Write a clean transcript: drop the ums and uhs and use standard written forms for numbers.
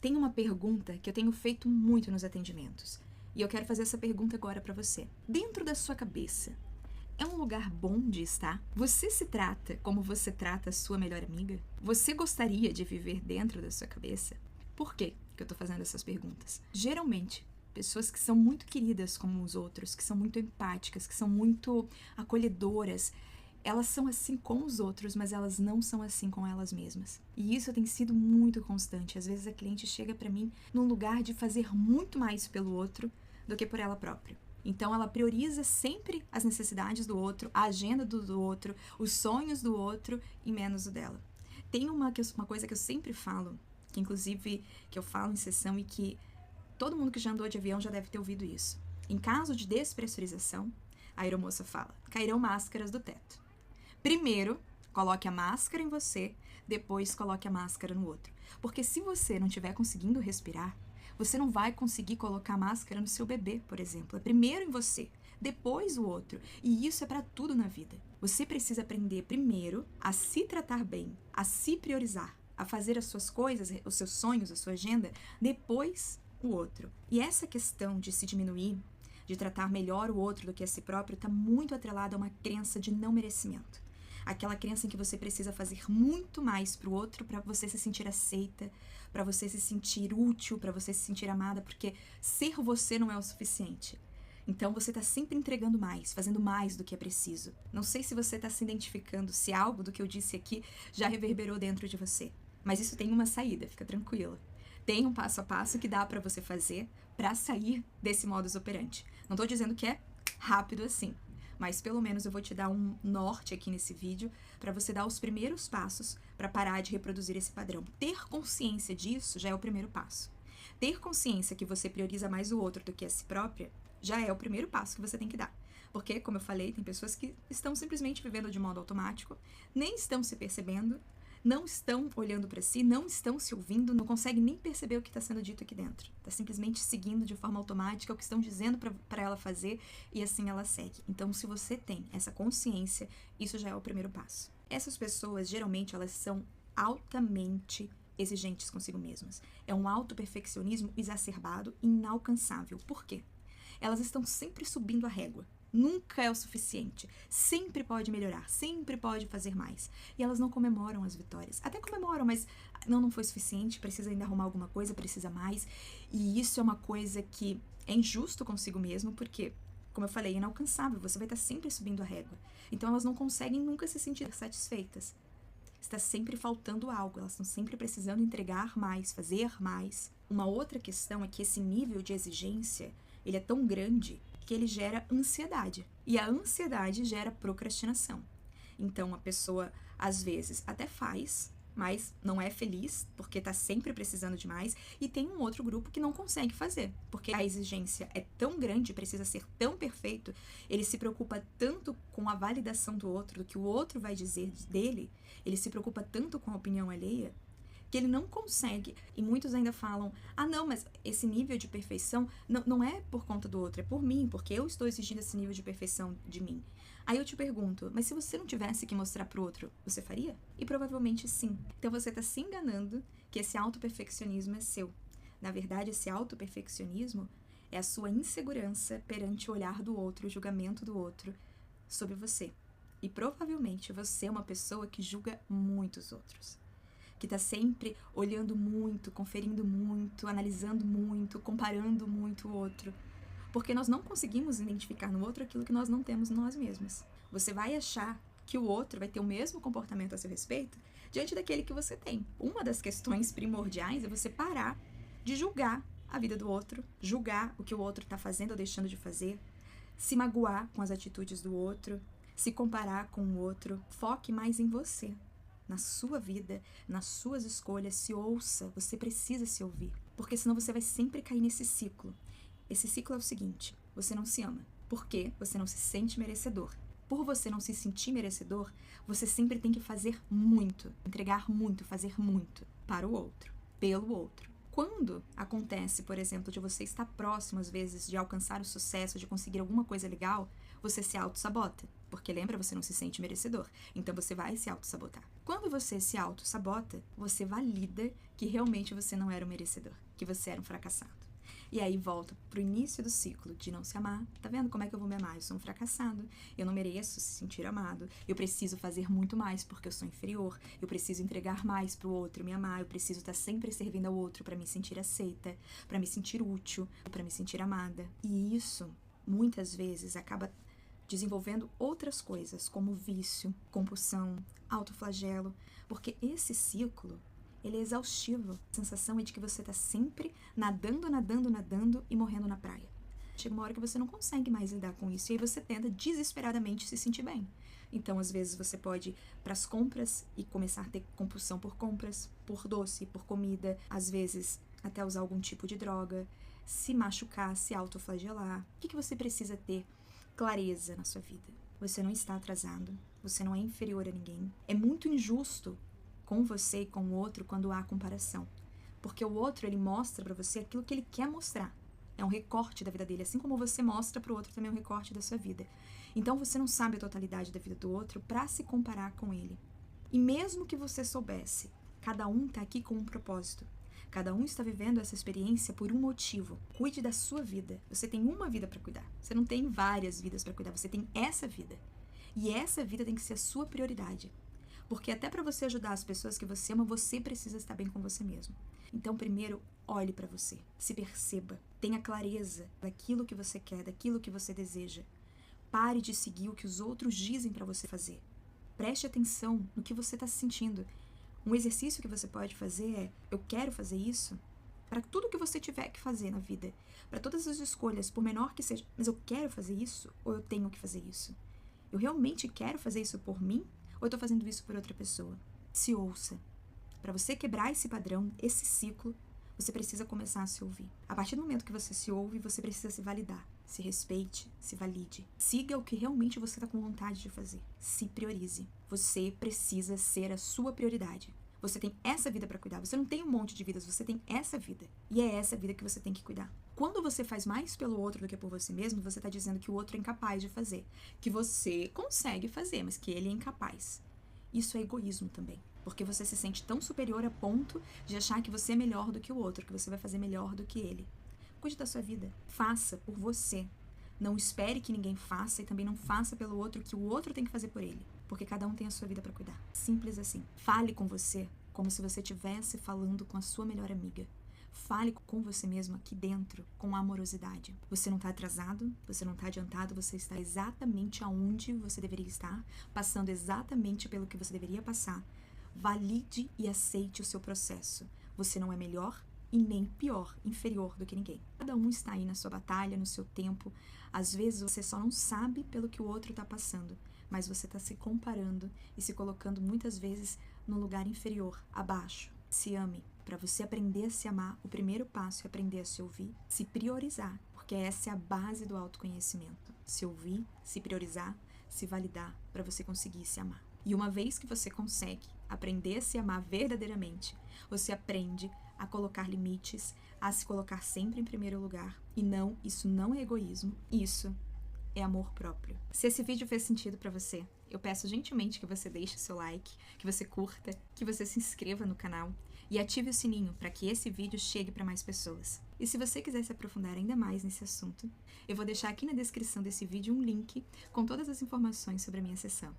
Tem uma pergunta que eu tenho feito muito nos atendimentos. E eu quero fazer essa pergunta agora para você. Dentro da sua cabeça, é um lugar bom de estar? Você se trata como você trata a sua melhor amiga? Você gostaria de viver dentro da sua cabeça? Por quê que eu tô fazendo essas perguntas? Geralmente, pessoas que são muito queridas como os outros, que são muito empáticas, que são muito acolhedoras, elas são assim com os outros, mas elas não são assim com elas mesmas. E isso tem sido muito constante. Às vezes a cliente chega pra mim num lugar de fazer muito mais pelo outro do que por ela própria. Então ela prioriza sempre as necessidades do outro, a agenda do outro, os sonhos do outro e menos o dela. Tem uma coisa que eu sempre falo, que inclusive que eu falo em sessão e que todo mundo que já andou de avião já deve ter ouvido isso. Em caso de despressurização, a aeromoça fala, cairão máscaras do teto. Primeiro, coloque a máscara em você, depois coloque a máscara no outro. Porque se você não estiver conseguindo respirar, você não vai conseguir colocar a máscara no seu bebê, por exemplo. É primeiro em você, depois o outro. E isso é para tudo na vida. Você precisa aprender primeiro a se tratar bem, a se priorizar, a fazer as suas coisas, os seus sonhos, a sua agenda, depois o outro. E essa questão de se diminuir, de tratar melhor o outro do que a si próprio, está muito atrelada a uma crença de não merecimento. Aquela crença em que você precisa fazer muito mais pro outro para você se sentir aceita, para você se sentir útil, para você se sentir amada, porque ser você não é o suficiente. Então você tá sempre entregando mais, fazendo mais do que é preciso. Não sei se você tá se identificando, se algo do que eu disse aqui já reverberou dentro de você. Mas isso tem uma saída, fica tranquila. Tem um passo a passo que dá para você fazer para sair desse modus operandi. Não tô dizendo que é rápido assim, mas pelo menos eu vou te dar um norte aqui nesse vídeo para você dar os primeiros passos para parar de reproduzir esse padrão. Ter consciência disso já é o primeiro passo. Ter consciência que você prioriza mais o outro do que a si própria já é o primeiro passo que você tem que dar. Porque, como eu falei, tem pessoas que estão simplesmente vivendo de modo automático, nem estão se percebendo, não estão olhando para si, não estão se ouvindo, não conseguem nem perceber o que está sendo dito aqui dentro. Está simplesmente seguindo de forma automática o que estão dizendo para ela fazer e assim ela segue. Então, se você tem essa consciência, isso já é o primeiro passo. Essas pessoas, geralmente, elas são altamente exigentes consigo mesmas. É um autoperfeccionismo exacerbado e inalcançável. Por quê? Elas estão sempre subindo a régua. Nunca é o suficiente. Sempre pode melhorar, sempre pode fazer mais. E elas não comemoram as vitórias. Até comemoram, mas não foi suficiente, precisa ainda arrumar alguma coisa, precisa mais. E isso é uma coisa que é injusto consigo mesmo, porque, como eu falei, é inalcançável. Você vai estar sempre subindo a régua. Então elas não conseguem nunca se sentir satisfeitas. Está sempre faltando algo, elas estão sempre precisando entregar mais, fazer mais. Uma outra questão é que esse nível de exigência, ele é tão grande que ele gera ansiedade. E a ansiedade gera procrastinação. Então a pessoa, às vezes, até faz, mas não é feliz, porque tá sempre precisando de mais. E tem um outro grupo que não consegue fazer, porque a exigência é tão grande, precisa ser tão perfeito, ele se preocupa tanto com a validação do outro, do que o outro vai dizer dele, ele se preocupa tanto com a opinião alheia, que ele não consegue. E muitos ainda falam, não, mas esse nível de perfeição não é por conta do outro, é por mim, porque eu estou exigindo esse nível de perfeição de mim. Aí eu te pergunto, mas se você não tivesse que mostrar pro outro, você faria? E provavelmente sim. Então você tá se enganando que esse autoperfeccionismo é seu. Na verdade, esse autoperfeccionismo é a sua insegurança perante o olhar do outro, o julgamento do outro sobre você. E provavelmente você é uma pessoa que julga muitos outros, que tá sempre olhando muito, conferindo muito, analisando muito, comparando muito o outro. Porque nós não conseguimos identificar no outro aquilo que nós não temos em nós mesmos. Você vai achar que o outro vai ter o mesmo comportamento a seu respeito diante daquele que você tem. Uma das questões primordiais é você parar de julgar a vida do outro, julgar o que o outro tá fazendo ou deixando de fazer, se magoar com as atitudes do outro, se comparar com o outro. Foque mais em você, na sua vida, nas suas escolhas. Se ouça, você precisa se ouvir, porque senão você vai sempre cair nesse ciclo. Esse ciclo é o seguinte: você não se ama, porque você não se sente merecedor. Por você não se sentir merecedor, você sempre tem que fazer muito, entregar muito, fazer muito para o outro, pelo outro. Quando acontece, por exemplo, de você estar próximo, às vezes, de alcançar o sucesso, de conseguir alguma coisa legal, você se auto-sabota. Porque lembra, você não se sente merecedor. Então você vai se auto-sabotar. Quando você se auto-sabota, você valida que realmente você não era um merecedor, que você era um fracassado. E aí volta pro início do ciclo de não se amar. Tá vendo como é que eu vou me amar? Eu sou um fracassado, eu não mereço se sentir amado, eu preciso fazer muito mais porque eu sou inferior, eu preciso entregar mais pro outro me amar, eu preciso estar sempre servindo ao outro para me sentir aceita, para me sentir útil, para me sentir amada. E isso, muitas vezes, acaba desenvolvendo outras coisas, como vício, compulsão, autoflagelo, porque esse ciclo, ele é exaustivo. A sensação é de que você está sempre nadando, nadando, nadando e morrendo na praia. Chega uma hora que você não consegue mais lidar com isso e aí você tenta desesperadamente se sentir bem. Então, às vezes, você pode ir para as compras e começar a ter compulsão por compras, por doce, por comida, às vezes até usar algum tipo de droga, se machucar, se autoflagelar. O que você precisa ter clareza na sua vida? Você não está atrasado, você não é inferior a ninguém. É muito injusto com você e com o outro quando há comparação, porque o outro, ele mostra pra você aquilo que ele quer mostrar. É um recorte da vida dele, assim como você mostra pro outro também um recorte da sua vida. Então você não sabe a totalidade da vida do outro pra se comparar com ele. E mesmo que você soubesse, cada um tá aqui com um propósito. Cada um está vivendo essa experiência por um motivo. Cuide da sua vida. Você tem uma vida pra cuidar. Você não tem várias vidas pra cuidar, você tem essa vida. E essa vida tem que ser a sua prioridade. Porque até para você ajudar as pessoas que você ama, você precisa estar bem com você mesmo. Então, primeiro, olhe para você, se perceba, tenha clareza daquilo que você quer, daquilo que você deseja. Pare de seguir o que os outros dizem para você fazer. Preste atenção no que você está sentindo. Um exercício que você pode fazer é: eu quero fazer isso para tudo que você tiver que fazer na vida, para todas as escolhas, por menor que seja. Mas eu quero fazer isso ou eu tenho que fazer isso? Eu realmente quero fazer isso por mim? Ou eu tô fazendo isso por outra pessoa? Se ouça. Para você quebrar esse padrão, esse ciclo, você precisa começar a se ouvir. A partir do momento que você se ouve, você precisa se validar. Se respeite, se valide. Siga o que realmente você tá com vontade de fazer. Se priorize. Você precisa ser a sua prioridade. Você tem essa vida para cuidar. Você não tem um monte de vidas, você tem essa vida. E é essa vida que você tem que cuidar. Quando você faz mais pelo outro do que por você mesmo, você tá dizendo que o outro é incapaz de fazer. Que você consegue fazer, mas que ele é incapaz. Isso é egoísmo também. Porque você se sente tão superior a ponto de achar que você é melhor do que o outro, que você vai fazer melhor do que ele. Cuide da sua vida. Faça por você. Não espere que ninguém faça e também não faça pelo outro o que o outro tem que fazer por ele. Porque cada um tem a sua vida para cuidar. Simples assim. Fale com você como se você estivesse falando com a sua melhor amiga. Fale com você mesmo aqui dentro, com amorosidade. Você não está atrasado, você não está adiantado, você está exatamente aonde você deveria estar, passando exatamente pelo que você deveria passar. Valide e aceite o seu processo. Você não é melhor e nem pior, inferior do que ninguém. Cada um está aí na sua batalha, no seu tempo. Às vezes você só não sabe pelo que o outro está passando, mas você está se comparando e se colocando muitas vezes no lugar inferior, abaixo. Se ame. Para você aprender a se amar, o primeiro passo é aprender a se ouvir, se priorizar, porque essa é a base do autoconhecimento. Se ouvir, se priorizar, se validar para você conseguir se amar. E uma vez que você consegue aprender a se amar verdadeiramente, você aprende a colocar limites, a se colocar sempre em primeiro lugar. E não, isso não é egoísmo, isso é amor próprio. Se esse vídeo fez sentido para você, eu peço gentilmente que você deixe seu like, que você curta, que você se inscreva no canal e ative o sininho para que esse vídeo chegue para mais pessoas. E se você quiser se aprofundar ainda mais nesse assunto, eu vou deixar aqui na descrição desse vídeo um link com todas as informações sobre a minha sessão.